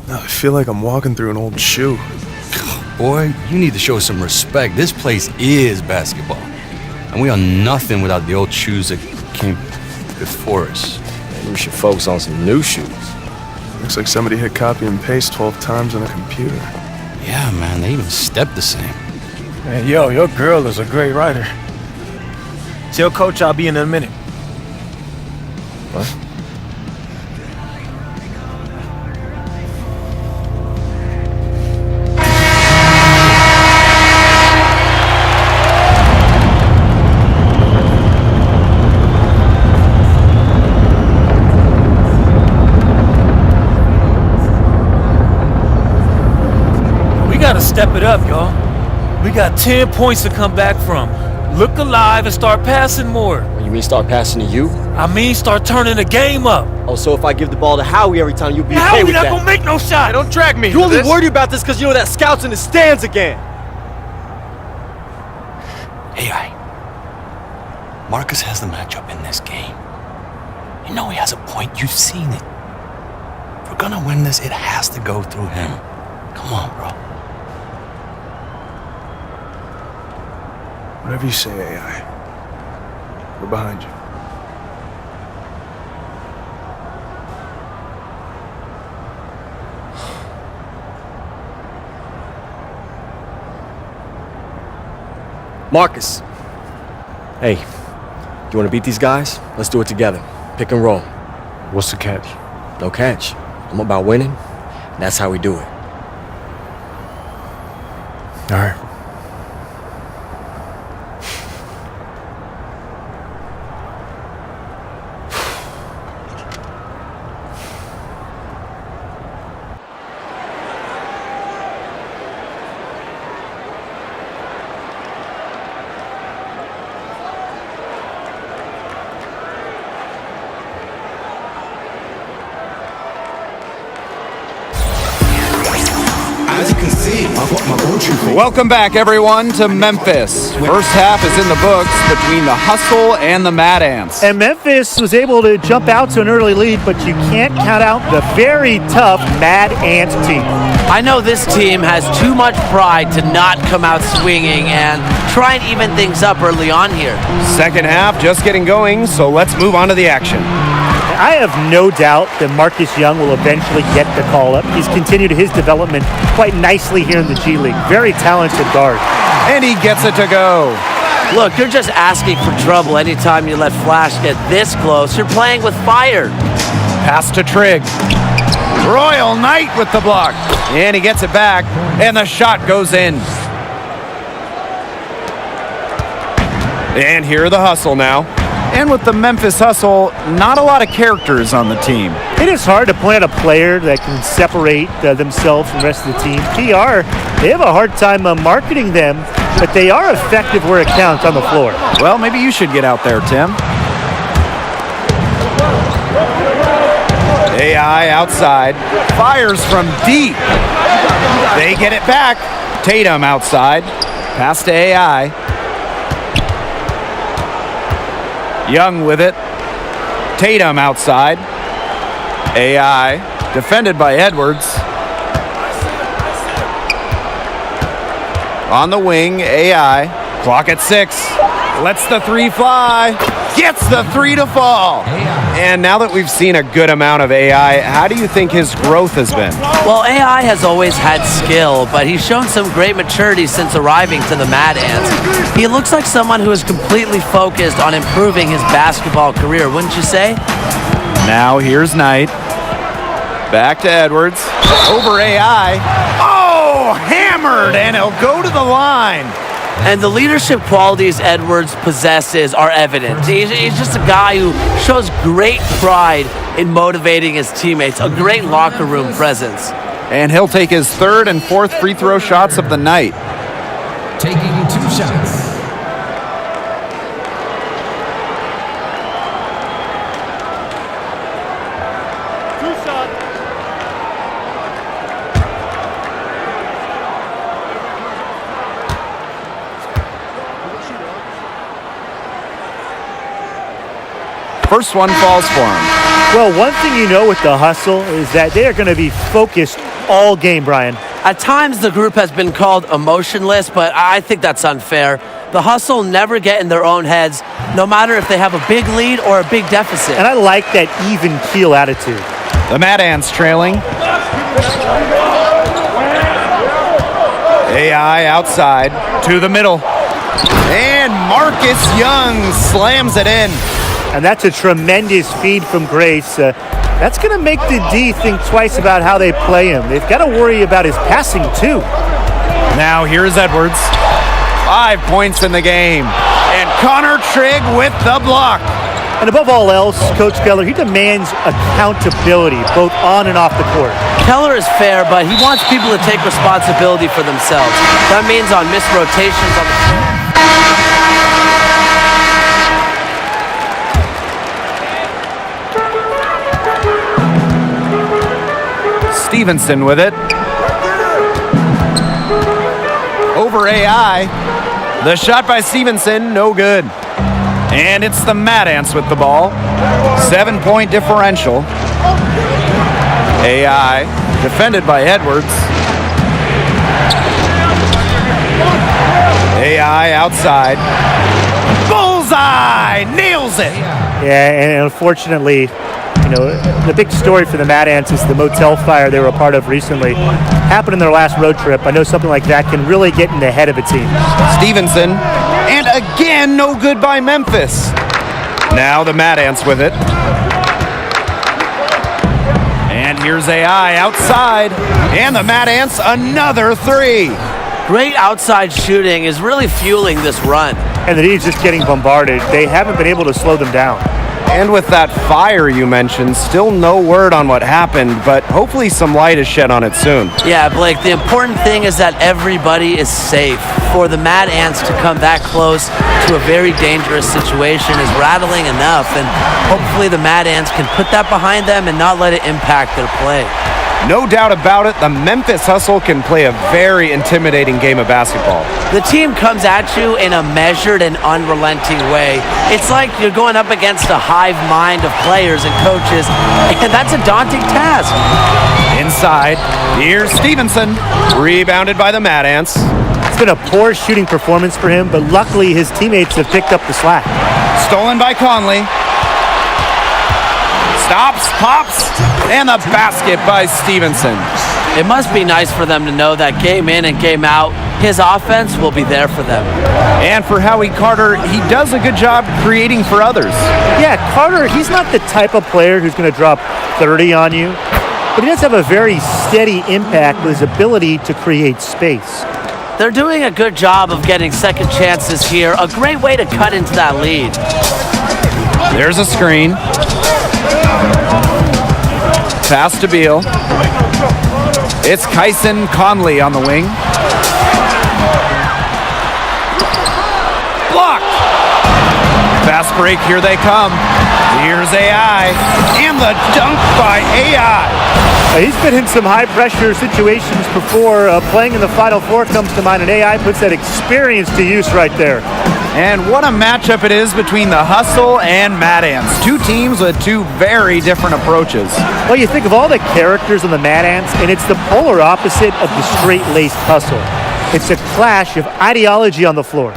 I feel like I'm walking through an old shoe. Boy, you need to show some respect. This place is basketball. And we are nothing without the old shoes that came before us. Maybe we should focus on some new shoes. Looks like somebody hit copy and paste 12 times on a computer. Yeah, man, they even step the same. Hey, yo, your girl is a great writer. Tell Coach I'll be in a minute. What? We gotta step it up, y'all. We got 10 points to come back from. Look alive and start passing more. You mean start passing to you? I mean start turning the game up. Oh, so if I give the ball to Howie every time, you'll be okay Howie with not that? gonna make no shot. Don't drag me. You only worried about this because you know that scout's in the stands again. AI. Marcus has the matchup in this game. You know he has a point. You've seen it. If we're gonna win this, it has to go through him. Come on, bro. Whatever you say, AI. We're behind you. Marcus. Hey, you want to beat these guys? Let's do it together. Pick and roll. What's the catch? No catch. I'm about winning, and that's how we do it. All right. As you can see, I've got my go-to for Welcome back, everyone, to Memphis. First half is in the books between the Hustle and the Mad Ants. And Memphis was able to jump out to an early lead, but you can't count out the very tough Mad Ants team. I know this team has too much pride to not come out swinging and try and even things up early on here. Second half just getting going, so let's move on to the action. I have no doubt that Marcus Young will eventually get the call up. He's continued his development quite nicely here in the G League. Very talented guard. And he gets it to go. Look, you're just asking for trouble anytime you let Flash get this close. You're playing with fire. Pass to Trigg. Royal Knight with the block. And he gets it back, and the shot goes in. And here the Hustle now. And with the Memphis Hustle, not a lot of characters on the team. It is hard to point out a player that can separate themselves from the rest of the team. PR, they have a hard time marketing them, but they are effective where it counts on the floor. Well, maybe you should get out there, Tim. AI outside, fires from deep. They get it back. Tatum outside, pass to AI. Young with it. Tatum outside. AI, defended by Edwards. On the wing, AI. Clock at 6. Lets the three fly. Gets the three to fall. And now that we've seen a good amount of AI, how do you think his growth has been? Well, AI has always had skill, but he's shown some great maturity since arriving to the Mad Ants. He looks like someone who is completely focused on improving his basketball career, wouldn't you say? Now here's Knight. Back to Edwards. Over AI. Oh, hammered, and he'll go to the line. And the leadership qualities Edwards possesses are evident. He's just a guy who shows great pride in motivating his teammates, a great locker room presence. And he'll take his third and fourth free throw shots of the night. taking 2 shots. First one falls for him. Well, one thing you know with the hustle is that they are going to be focused all game, Brian. At times, the group has been called emotionless, but I think that's unfair. The hustle never get in their own heads, no matter if they have a big lead or a big deficit. And I like that even keel attitude. The Mad Ants trailing. AI outside to the middle. And Marcus Young slams it in. And that's a tremendous feed from Grace. That's going to make the D think twice about how they play him. They've got to worry about his passing, too. Now here's Edwards. 5 points in the game. And Connor Trigg with the block. And above all else, Coach Keller, he demands accountability, both on and off the court. Keller is fair, but he wants people to take responsibility for themselves. That means on missed rotations on the floor. Stevenson with it. Over AI. The shot by Stevenson, no good. And it's the Mad Ants with the ball. 7-point differential. AI defended by Edwards. AI outside. Bullseye! Nails it! Yeah, and unfortunately, you know, the big story for the Mad Ants is the motel fire they were a part of recently. Happened in their last road trip. I know something like that can really get in the head of a team. Stevenson, and again, no good by Memphis. Now the Mad Ants with it. And here's AI outside, and the Mad Ants another 3. Great outside shooting is really fueling this run. And the D's just getting bombarded. They haven't been able to slow them down. And with that fire you mentioned, still no word on what happened, but hopefully some light is shed on it soon. Yeah, Blake, the important thing is that everybody is safe. For the Mad Ants to come that close to a very dangerous situation is rattling enough, and hopefully the Mad Ants can put that behind them and not let it impact their play. No doubt about it, the Memphis Hustle can play a very intimidating game of basketball. The team comes at you in a measured and unrelenting way. It's like you're going up against a hive mind of players and coaches, and that's a daunting task. Inside, here's Stevenson, rebounded by the Mad Ants. It's been a poor shooting performance for him, but luckily his teammates have picked up the slack. Stolen by Conley. Stops, pops, and the basket by Stevenson. It must be nice for them to know that game in and game out, his offense will be there for them. And for Howie Carter, he does a good job creating for others. Yeah, Carter, he's not the type of player who's going to drop 30 on you, but he does have a very steady impact with his ability to create space. They're doing a good job of getting second chances here, a great way to cut into that lead. There's a screen. Pass to Beal. It's Kyson Conley on the wing. Blocked. Fast break, here they come. Here's AI. And the dunk by AI. He's been in some high-pressure situations before. Playing in the Final Four comes to mind, and AI puts that experience to use right there. And what a matchup it is between the Hustle and Mad Ants. Two teams with two very different approaches. Well, you think of all the characters on the Mad Ants, and it's the polar opposite of the straight-laced Hustle. It's a clash of ideology on the floor.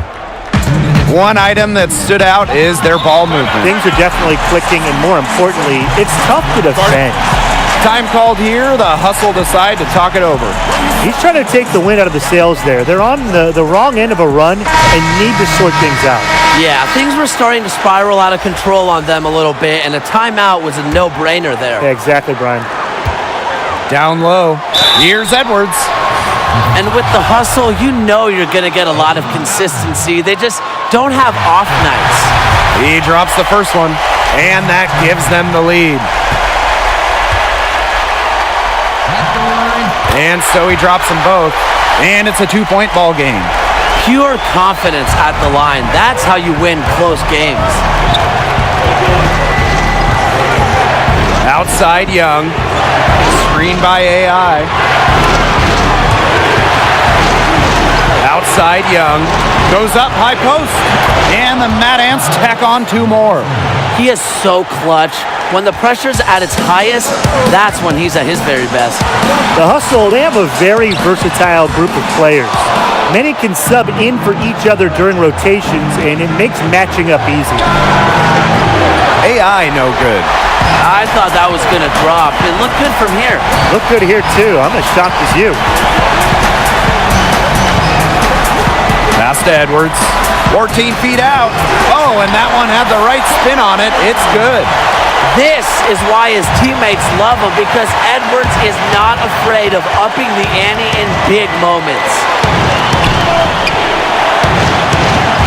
One item that stood out is their ball movement. Things are definitely clicking, and more importantly, it's tough to defend. Time called here, the Hustle decide to talk it over. He's trying to take the wind out of the sails there. They're on the wrong end of a run and need to sort things out. Yeah, things were starting to spiral out of control on them a little bit, and a timeout was a no-brainer there. Yeah, exactly, Brian. Down low, here's Edwards. And with the Hustle, you know you're going to get a lot of consistency. They just don't have off nights. He drops the first one, and that gives them the lead. And so he drops them both, and it's a 2-point ball game. Pure confidence at the line. That's how you win close games. Outside Young, screened by AI. Outside Young, goes up high post, and the Mad Ants tack on 2 more. He is so clutch. When the pressure's at its highest, that's when he's at his very best. The Hustle, they have a very versatile group of players. Many can sub in for each other during rotations, and it makes matching up easy. AI no good. I thought that was going to drop. It looked good from here. Look good here, too. I'm as shocked as you. Pass to Edwards. 14 feet out. Oh, and that one had the right spin on it. It's good. This is why his teammates love him, because Edwards is not afraid of upping the ante in big moments.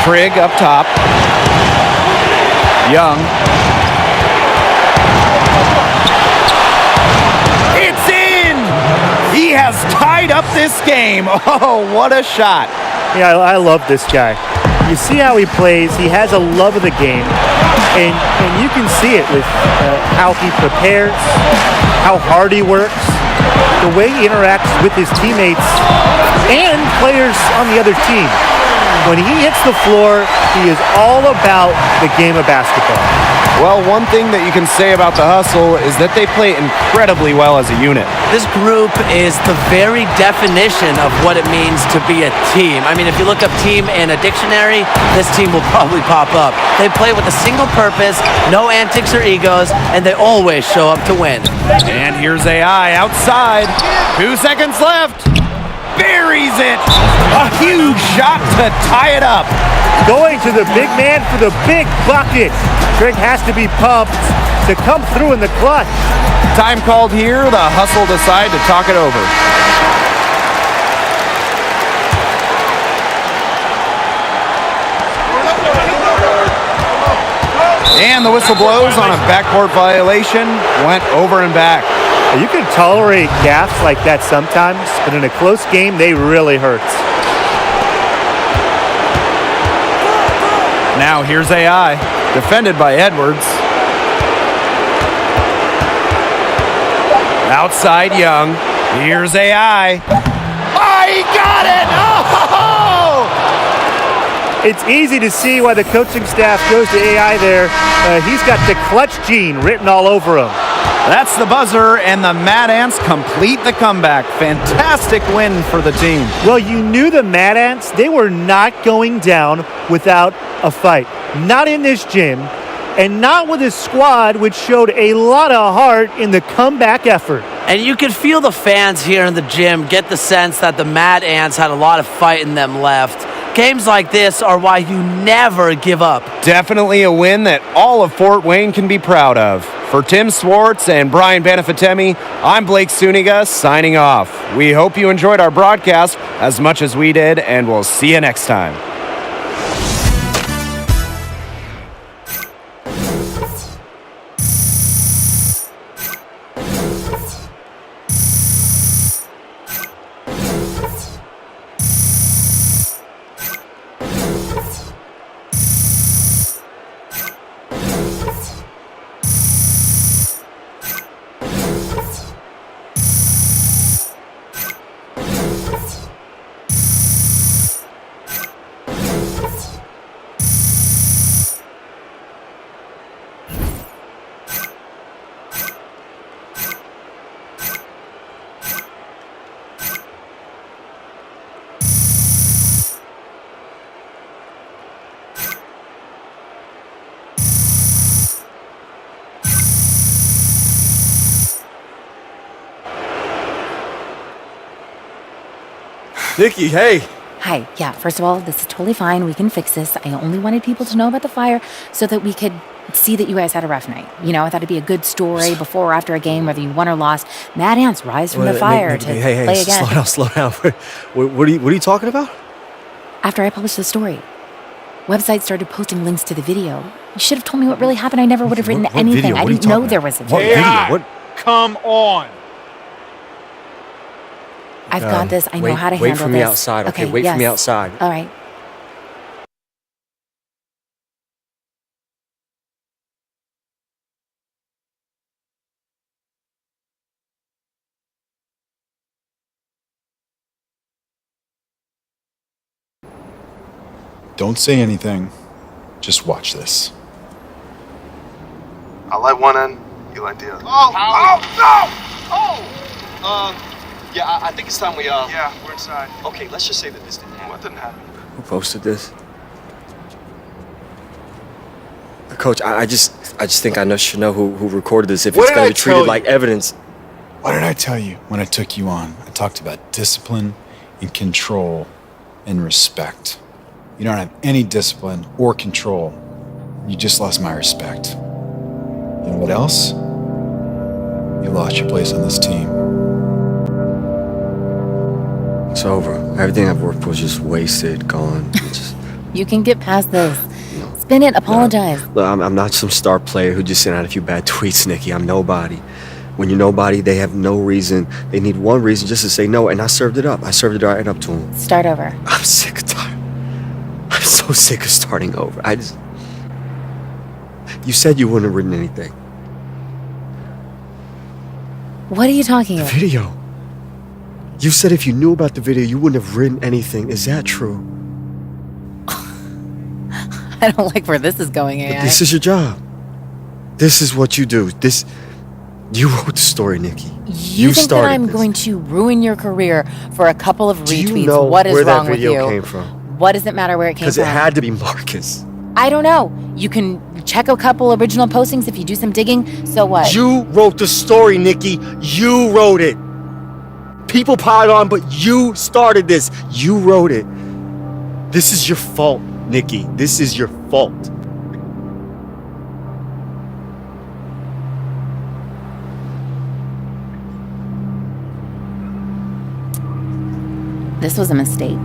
Trigg up top. Young. It's in! He has tied up this game. Oh, what a shot. Yeah, I love this guy. You see how he plays. He has a love of the game. And you can see it with how he prepares, how hard he works, the way he interacts with his teammates and players on the other team. When he hits the floor, he is all about the game of basketball. Well, one thing that you can say about the Hustle is that they play incredibly well as a unit. This group is the very definition of what it means to be a team. I mean, if you look up team in a dictionary, this team will probably pop up. They play with a single purpose, no antics or egos, and they always show up to win. And here's AI outside. 2 seconds left. Buries it. A huge shot to tie it up. Going to the big man for the big bucket. Trigg has to be pumped to come through in the clutch. Time called here. The Hustle decide to talk it over. And the whistle blows on a backcourt violation. Went over and back. You can tolerate gaffes like that sometimes, but in a close game, they really hurt. Now here's AI, defended by Edwards. Outside Young. Here's AI. Oh, he got it! Oh! It's easy to see why the coaching staff goes to AI there. He's got the clutch gene written all over him. That's the buzzer, and the Mad Ants complete the comeback. Fantastic win for the team. Well, you knew the Mad Ants, they were not going down without a fight. Not in this gym, and not with his squad, which showed a lot of heart in the comeback effort. And you can feel the fans here in the gym get the sense that the Mad Ants had a lot of fight in them left. Games like this are why you never give up. Definitely a win that all of Fort Wayne can be proud of. For Tim Swartz and Brian Benefitemi, I'm Blake Suniga signing off. We hope you enjoyed our broadcast as much as we did, and we'll see you next time. Nikki, hey. Hi, yeah, first of all, this is totally fine. We can fix this. I only wanted people to know about the fire so that we could see that you guys had a rough night. You know, I thought it'd be a good story before or after a game, whether you won or lost. Mad Ants rise from the fire to play again. Slow down. What are you talking about? After I published the story, websites started posting links to the video. You should have told me what really happened. I never would have written anything. Video? I didn't know there was a video. What video? What? Come on. I've got this. I know how to handle this. Wait for me outside, okay? Wait for me outside. All right. Don't say anything. Just watch this. I'll light one end, you light the other. Yeah, I think it's time we, Yeah, we're inside. Okay, let's just say that this didn't happen. What didn't happen? Who posted this? Coach, I just think I should know who recorded this if What it's did going I to be treated tell like you? evidence. What did I tell you when I took you on? I talked about discipline and control and respect. You don't have any discipline or control. You just lost my respect. You know what else? You lost your place on this team. It's over. Everything I've worked for was just wasted, gone. You can get past this. Spin it, apologize. Look, I'm not some star player who just sent out a few bad tweets, Nikki. I'm nobody. When you're nobody, they have no reason. They need one reason just to say no, and I served it up. I served it right up to them. Start over. I'm sick of tired. I'm so sick of starting over. You said you wouldn't have written anything. What are you talking The about? video. You said if you knew about the video, you wouldn't have written anything. Is that true? I don't like where this is going, AI. This is your job. This is what you do. You wrote the story, Nikki. You think that I'm going to ruin your career for a couple of retweets? Do you know what is where wrong that with video you? came from? What does it matter where it came from? Because it had to be Marcus. I don't know. You can check a couple original postings if you do some digging. So what? You wrote the story, Nikki. You wrote it. People piled on, but you started this. You wrote it. This is your fault, Nikki. This is your fault. This was a mistake.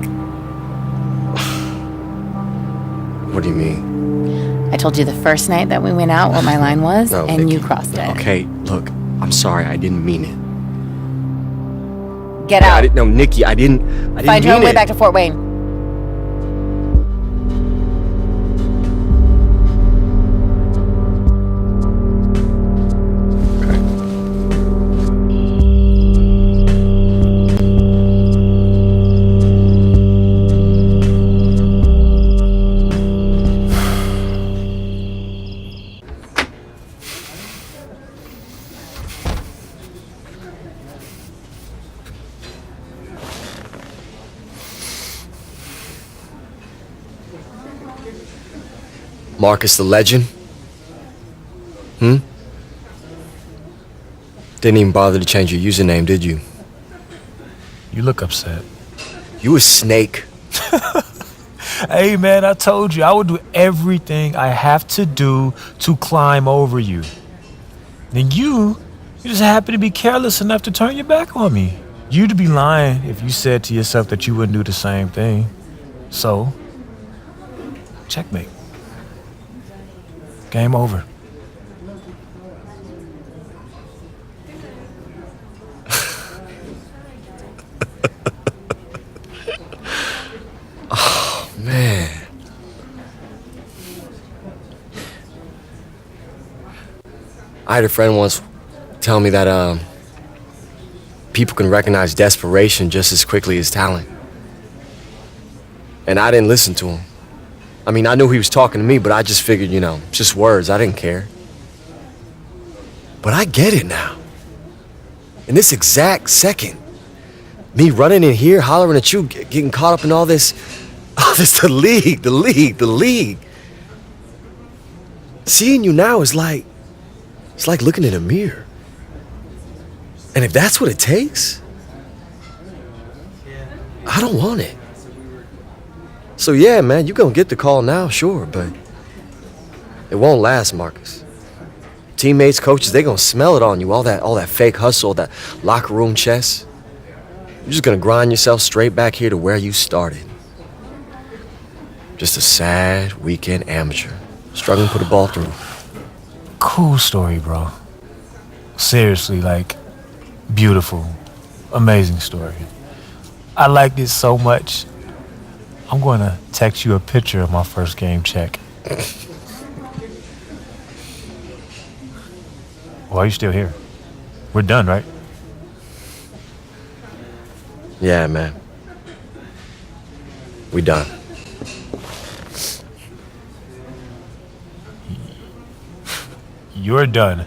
What do you mean? I told you the first night that we went out what my line was, No, and Nikki. you crossed it. Okay, look. I'm sorry. I didn't mean it. Get out. No, Nikki. I didn't Find your mean own way it. back to Fort Wayne. Marcus the Legend? Didn't even bother to change your username, did you? You look upset. You a snake. Hey, man, I told you I would do everything I have to do to climb over you. Then you just happen to be careless enough to turn your back on me. You'd be lying if you said to yourself that you wouldn't do the same thing. So, checkmate. Game over. Oh, man. I had a friend once tell me that people can recognize desperation just as quickly as talent. And I didn't listen to him. I mean, I knew he was talking to me, but I just figured, just words. I didn't care. But I get it now. In this exact second, me running in here, hollering at you, getting caught up in all this, the league. Seeing you now is it's like looking in a mirror. And if that's what it takes, I don't want it. So yeah, man, you're gonna get the call now, sure, but it won't last, Marcus. Teammates, coaches, they gonna smell it on you, all that fake hustle, that locker room chess. You're just gonna grind yourself straight back here to where you started. Just a sad weekend amateur, struggling to put a ball through. Cool story, bro. Seriously, beautiful, amazing story. I liked it so much. I'm going to text you a picture of my first game check. Why are you still here? We're done, right? Yeah, man. We done. You're done.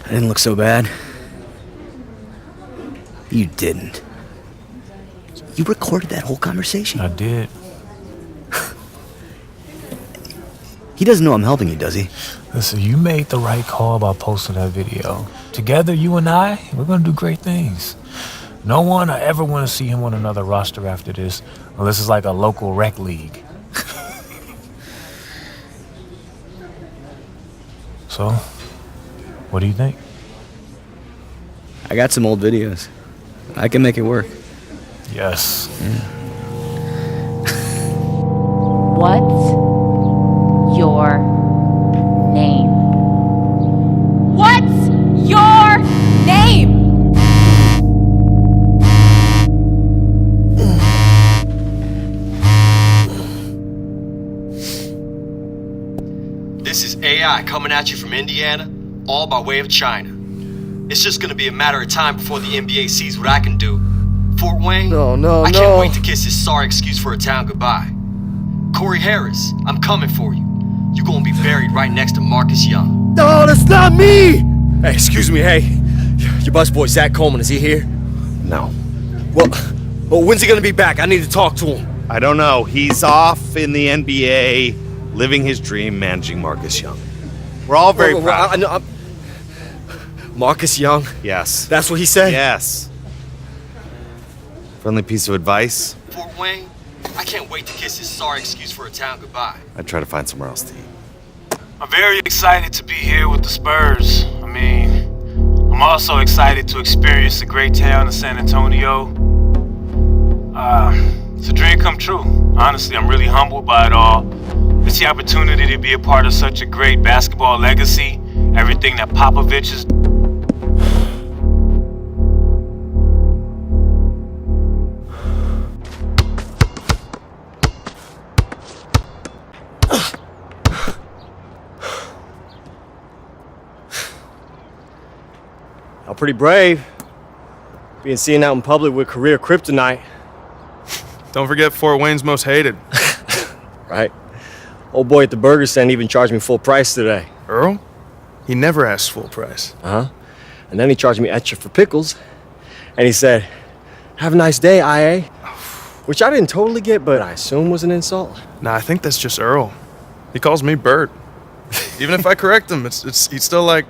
I didn't look so bad. You didn't. You recorded that whole conversation? I did. He doesn't know I'm helping you, does he? Listen, you made the right call by posting that video. Together, you and I, we're gonna do great things. No one I ever want to see him on another roster after this, unless it's like a local rec league. So, what do you think? I got some old videos. I can make it work. Yes. What's your name? What's your name? This is AI coming at you from Indiana, all by way of China. It's just gonna be a matter of time before the NBA sees what I can do. Fort Wayne? I can't wait to kiss his sorry excuse for a town goodbye. Corey Harris, I'm coming for you. You're gonna be buried right next to Marcus Young. No, that's not me! Hey, excuse me, hey. Your busboy Zach Coleman, is he here? No. Well, when's he gonna be back? I need to talk to him. I don't know. He's off in the NBA, living his dream, managing Marcus Young. We're all very proud. I know, Marcus Young? Yes. That's what he said? Yes. Friendly piece of advice. Fort Wayne, I can't wait to kiss his sorry excuse for a town goodbye. I'd try to find somewhere else to eat. I'm very excited to be here with the Spurs. I mean, I'm also excited to experience the great town of San Antonio. It's a dream come true. Honestly, I'm really humbled by it all. It's the opportunity to be a part of such a great basketball legacy. Everything that Popovich is. I'm pretty brave. Being seen out in public with career kryptonite. Don't forget Fort Wayne's most hated. Right? Old boy at the burger stand even charged me full price today. Earl? He never asks full price. Uh-huh. And then he charged me extra for pickles. And he said, "Have a nice day, IA." Which I didn't totally get, but I assume was an insult. Nah, I think that's just Earl. He calls me Bert. Even if I correct him, he's still like,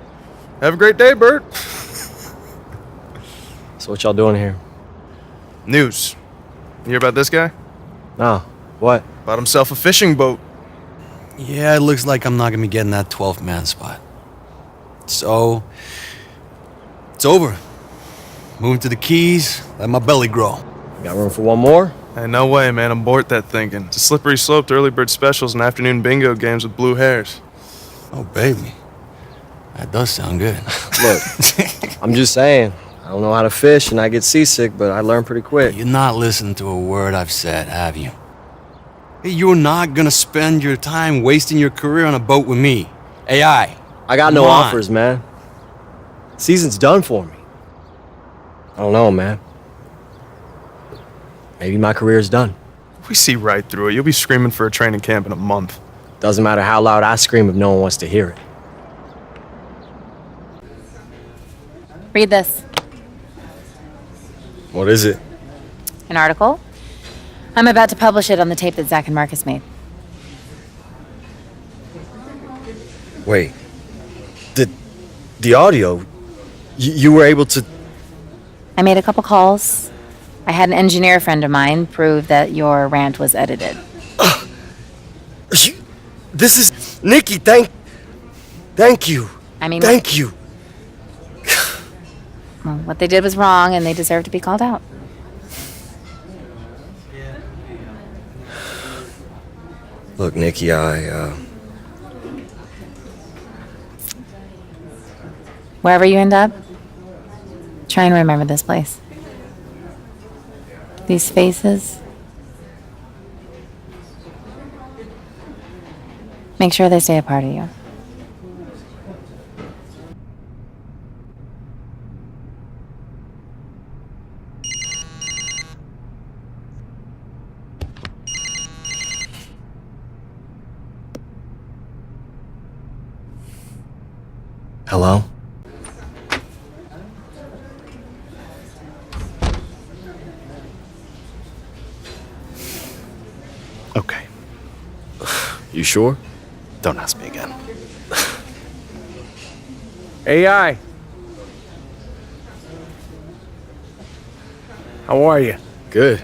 "Have a great day, Bert." So what y'all doing here? News. You hear about this guy? No. What? Bought himself a fishing boat. Yeah, it looks like I'm not gonna be getting that 12th man spot. So, it's over. Moving to the Keys, let my belly grow. Got room for one more? Hey, no way, man. Abort that thinking. It's a slippery slope to early bird specials and afternoon bingo games with blue hairs. Oh, baby. That does sound good. Look, I'm just saying. I don't know how to fish and I get seasick, but I learn pretty quick. You're not listening to a word I've said, have you? Hey, you're not gonna spend your time wasting your career on a boat with me. AI. I got no offers, man. Season's done for me. I don't know, man. Maybe my career's done. We see right through it. You'll be screaming for a training camp in a month. Doesn't matter how loud I scream if no one wants to hear it. Read this. What is it? An article. I'm about to publish it on the tape that Zach and Marcus made. Wait. The audio? You were able to... I made a couple calls. I had an engineer friend of mine prove that your rant was edited. This is... Nikki, thank you. I mean... Thank you. Well, what they did was wrong, and they deserve to be called out. Look, Nikki, Wherever you end up, try and remember this place. These faces. Make sure they stay a part of you. Hello? Okay. You sure? Don't ask me again. AI. How are you? Good.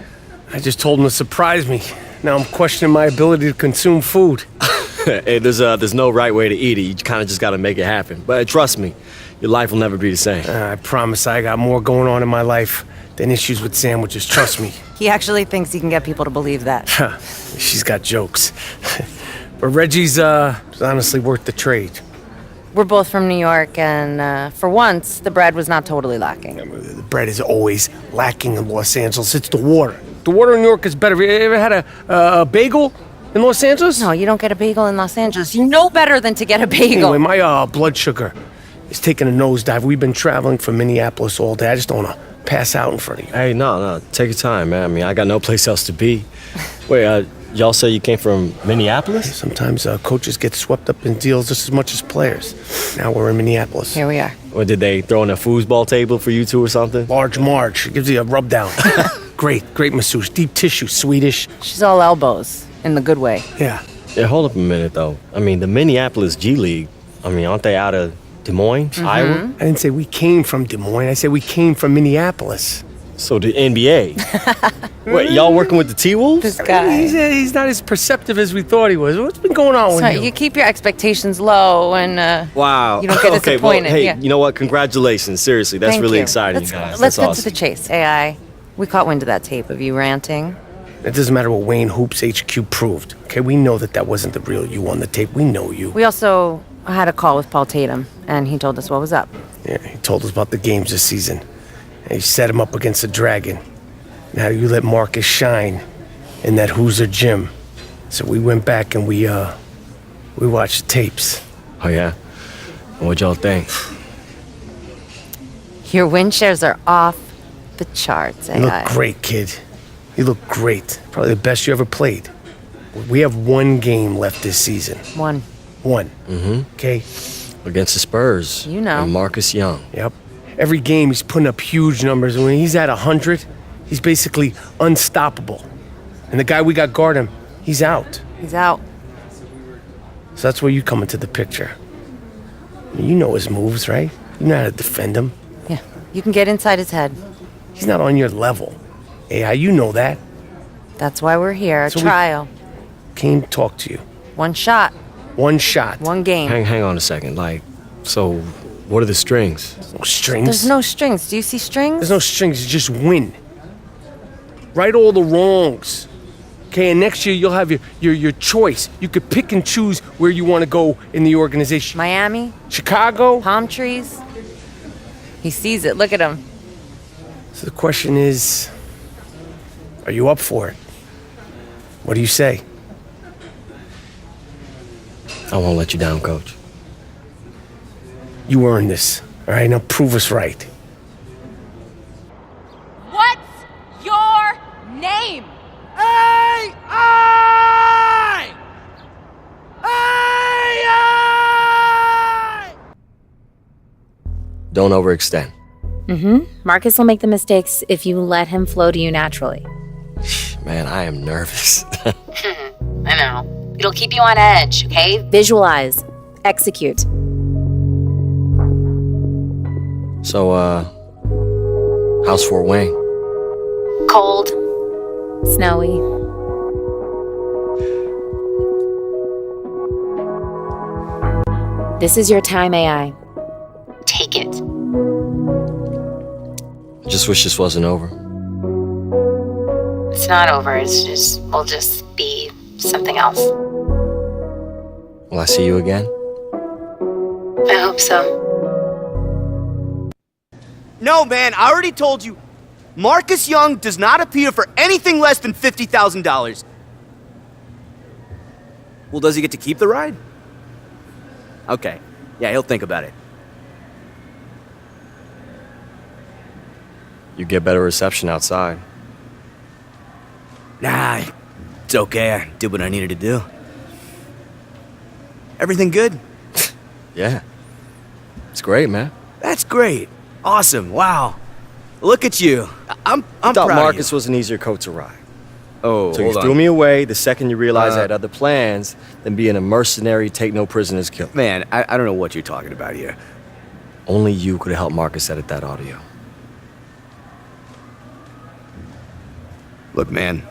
I just told him to surprise me. Now I'm questioning my ability to consume food. Hey, there's no right way to eat it. You kind of just got to make it happen. But trust me, your life will never be the same. I promise I got more going on in my life than issues with sandwiches. Trust me. He actually thinks he can get people to believe that. She's got jokes. But Reggie's honestly worth the trade. We're both from New York, and for once, the bread was not totally lacking. The bread is always lacking in Los Angeles. It's the water. The water in New York is better. Have you ever had a bagel in Los Angeles? No, you don't get a bagel in Los Angeles. You know better than to get a bagel. Anyway, my blood sugar is taking a nosedive. We've been traveling from Minneapolis all day. I just don't want to pass out in front of you. Hey, no, take your time, man. I mean, I got no place else to be. Wait, y'all say you came from Minneapolis? Sometimes coaches get swept up in deals just as much as players. Now we're in Minneapolis. Here we are. Or did they throw in a foosball table for you two or something? Large Marge. Gives you a rub down. Great masseuse. Deep tissue, Swedish. She's all elbows, in the good way. Yeah. Yeah, hold up a minute, though. I mean, the Minneapolis G League, I mean, aren't they out of Des Moines, Iowa? I didn't say we came from Des Moines. I said we came from Minneapolis. So the NBA. Wait, y'all working with the T-Wolves? This guy. He's not as perceptive as we thought he was. What's been going on with Sorry, you? you keep your expectations low, and Wow. you don't get Okay, disappointed. well, hey, yeah. you know what? Congratulations. Seriously, that's Thank really you. exciting, Let's, you guys. Let's That's cut awesome. to the chase. AI, we caught wind of that tape of you ranting. It doesn't matter what Wayne Hoops HQ proved. Okay, we know that wasn't the real you on the tape. We know you. We also had a call with Paul Tatum, and he told us what was up. Yeah, he told us about the games this season. And he set him up against the Dragon. Now you let Marcus shine in that Hoosier gym. So we went back and we watched the tapes. Oh, yeah? And what'd y'all think? Your win shares are off the charts, AI. You look great, kid. You look great. Probably the best you ever played. We have one game left this season. One. Mm-hmm. Okay? Against the Spurs. You know. And Marcus Young. Yep. Every game he's putting up huge numbers. And when he's at 100, he's basically unstoppable. And the guy we got guard him, he's out. He's out. So that's where you come into the picture. You know his moves, right? You know how to defend him. Yeah, you can get inside his head. He's not on your level. AI, you know that. That's why we're here, a So trial. Came to talk to you. One shot, One shot. one game. Hang on a second. Like, so what are the strings? No strings. There's no strings. Do you see strings? There's no strings. You just win. Right all the wrongs. Okay, and next year you'll have your choice. You could pick and choose where you want to go in the organization. Miami, Chicago. palm trees. He sees it. Look at him. So the question is, are you up for it? What do you say? I won't let you down, Coach. You earned this. All right, now prove us right. What's your name? Don't overextend. Marcus will make the mistakes if you let him flow to you naturally. Man, I am nervous. I know. It'll keep you on edge, okay? Visualize. Execute. So, how's Fort Wayne? Cold. Snowy. This is your time, AI. Take it. I just wish this wasn't over. It's not over. We'll just be something else. Will I see you again? I hope so. No, man, I already told you. Marcus Young does not appear for anything less than $50,000. Well, does he get to keep the ride? Okay. Yeah, he'll think about it. You get better reception outside. Nah, it's okay. I did what I needed to do. Everything good? Yeah. It's great, man. That's great. Awesome. Wow. Look at you. I'm I thought proud Marcus of you. was an easier coat to ride. Oh, So you hold on. threw me away the second you realized I had other plans than being a mercenary, take no prisoners killer. Man, I don't know what you're talking about here. Only you could have helped Marcus edit that audio. Look, man,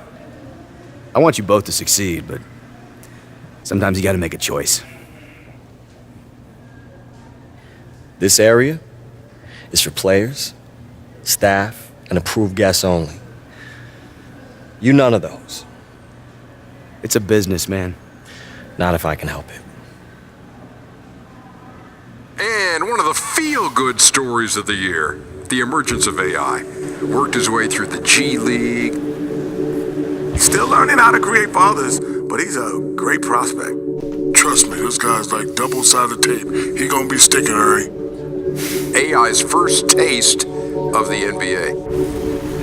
I want you both to succeed, but sometimes you gotta make a choice. This area is for players, staff, and approved guests only. You none of those. It's a business, man. Not if I can help it. And one of the feel-good stories of the year, the emergence of AI. Worked his way through the G League. He's still learning how to create for others, but he's a great prospect. Trust me, this guy's like double-sided tape. He gonna be sticking, Harry. AI's first taste of the NBA.